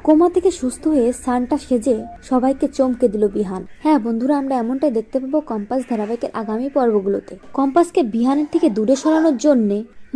Coma থেকে সুস্থ হয়ে সান্টা সেজে সবাইকে চমকে দিল বিহান। হ্যাঁ বন্ধুরা, আমরা এমনটাই দেখতে পাবো কম্পাস ধারাবাহিকের আগামী পর্বগুলোতে। কম্পাসকে বিহানের থেকে দূরে সরানোর জন্য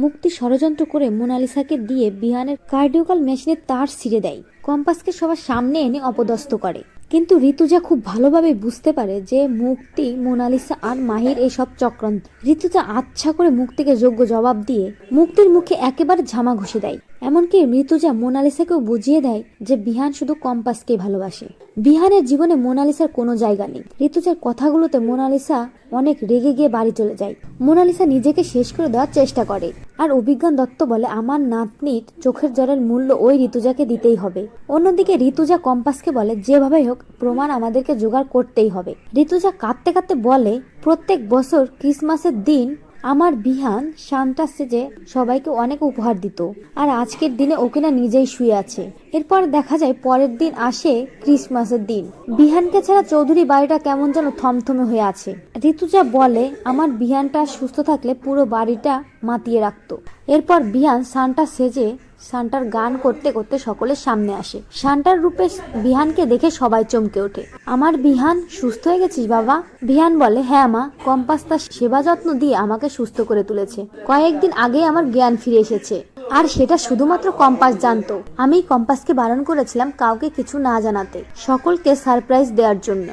মুক্তি ষড়যন্ত্র করে মোনালিসাকে দিয়ে বিহানের কার্ডিওকাল মেশিনে তার ছিঁড়ে দেয়। কম্পাসকে সবার সামনে এনে অপদস্থ করে, কিন্তু ঋতুজা খুব ভালোভাবে বুঝতে পারে যে মুক্তি, মোনালিসা আর মাহির এসব চক্রান্ত। ঋতুজা আচ্ছা করে মুক্তিকে যোগ্য জবাব দিয়ে মুক্তির মুখে একেবারে ঝামা ঘষে দেয়। এমনকি ঋতুজা মোনালিসাকেও বুঝিয়ে দেয় যে বিহান শুধু কম্পাসকেই ভালোবাসে। বিহানের জীবনে মোনালিসার কোনো জায়গা নেই। ঋতুজার কথাগুলোতে মোনালিসা অনেক রেগে গিয়ে বাড়ি চলে যায়। মোনালিসা নিজেকে শেষ করে দেওয়ার চেষ্টা করে, আর অভিজ্ঞান দত্ত বলে আমার নাতনির চোখের জলের মূল্য ওই ঋতুজাকে দিতেই হবে। অন্যদিকে ঋতুজা কম্পাসকে বলে যেভাবে হোক প্রমাণ আমাদেরকে জোগাড় করতেই হবে। ঋতুজা কাঁদতে কাঁদতে বলে প্রত্যেক বছর ক্রিসমাসের দিন আমার বিহান সান্টা সেজে সবাইকে অনেক উপহার দিত, আর আজকের দিনে ওকে না নিজেই শুয়ে আছে। এরপর দেখা যায় পরের দিন আসে ক্রিসমাসের দিন। বিহানকে ছাড়া চৌধুরী বাড়িটা কেমন যেন থমথমে হয়ে আছে। ঋতুজা বলে আমার বিহানটা সুস্থ থাকলে পুরো বাড়িটা মাতিয়ে রাখতো। এরপর বিহান সান্টা সেজে সান্টার গান করতে করতে সকলের সামনে আসে। সান্টার রূপে বিহানকে দেখে সবাই চমকে ওঠে। আমার বিহান, সুস্থ হয়ে গেছিস বাবা? বিহান বলে হ্যাঁ মা, কম্পাস তার সেবা যত্ন দিয়ে আমাকে সুস্থ করে তুলেছে। কয়েকদিন আগে আমার জ্ঞান ফিরে এসেছে, আর সেটা শুধুমাত্র কম্পাস জানতো। আমি কম্পাসকে বারণ করেছিলাম কাউকে কিছু না জানাতে, সকলকে সারপ্রাইজ দেওয়ার জন্য।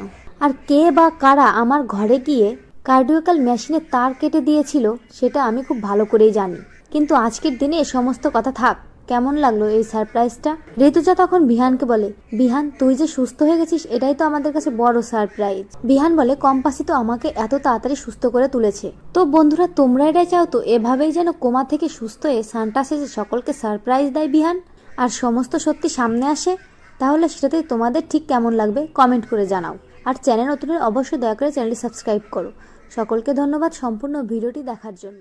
আর কে বা কারা আমার ঘরে গিয়ে কার্ডিওকাল মেশিনে তার কেটে দিয়েছিল সেটা আমি খুব ভালো করেই জানি। কিন্তু আজকের দিনে এ সমস্ত কথা থাক, কেমন লাগলো এই সারপ্রাইজটা? ঋতুজা তখন বিহানকে বলে বিহান, তুই যে সুস্থ হয়ে গেছিস এটাই তো আমাদের কাছে বড় সারপ্রাইজ। বিহান বলে কম্পাসই তো আমাকে এত তাড়াতাড়ি সুস্থ করে তুলেছে। তো বন্ধুরা, তোমরা এটাই চাও তো এভাবেই যেন কোমা থেকে সুস্থ হয়ে সান্টা সেজে সকলকে সারপ্রাইজ দেয় বিহান, আর সমস্ত সত্যি সামনে আসে? তাহলে সেটাতেই তোমাদের ঠিক কেমন লাগবে কমেন্ট করে জানাও। আর চ্যানেল নতুন অবশ্যই দয়া করে চ্যানেলটি সাবস্ক্রাইব করো। সকলকে ধন্যবাদ সম্পূর্ণ ভিডিওটি দেখার জন্য।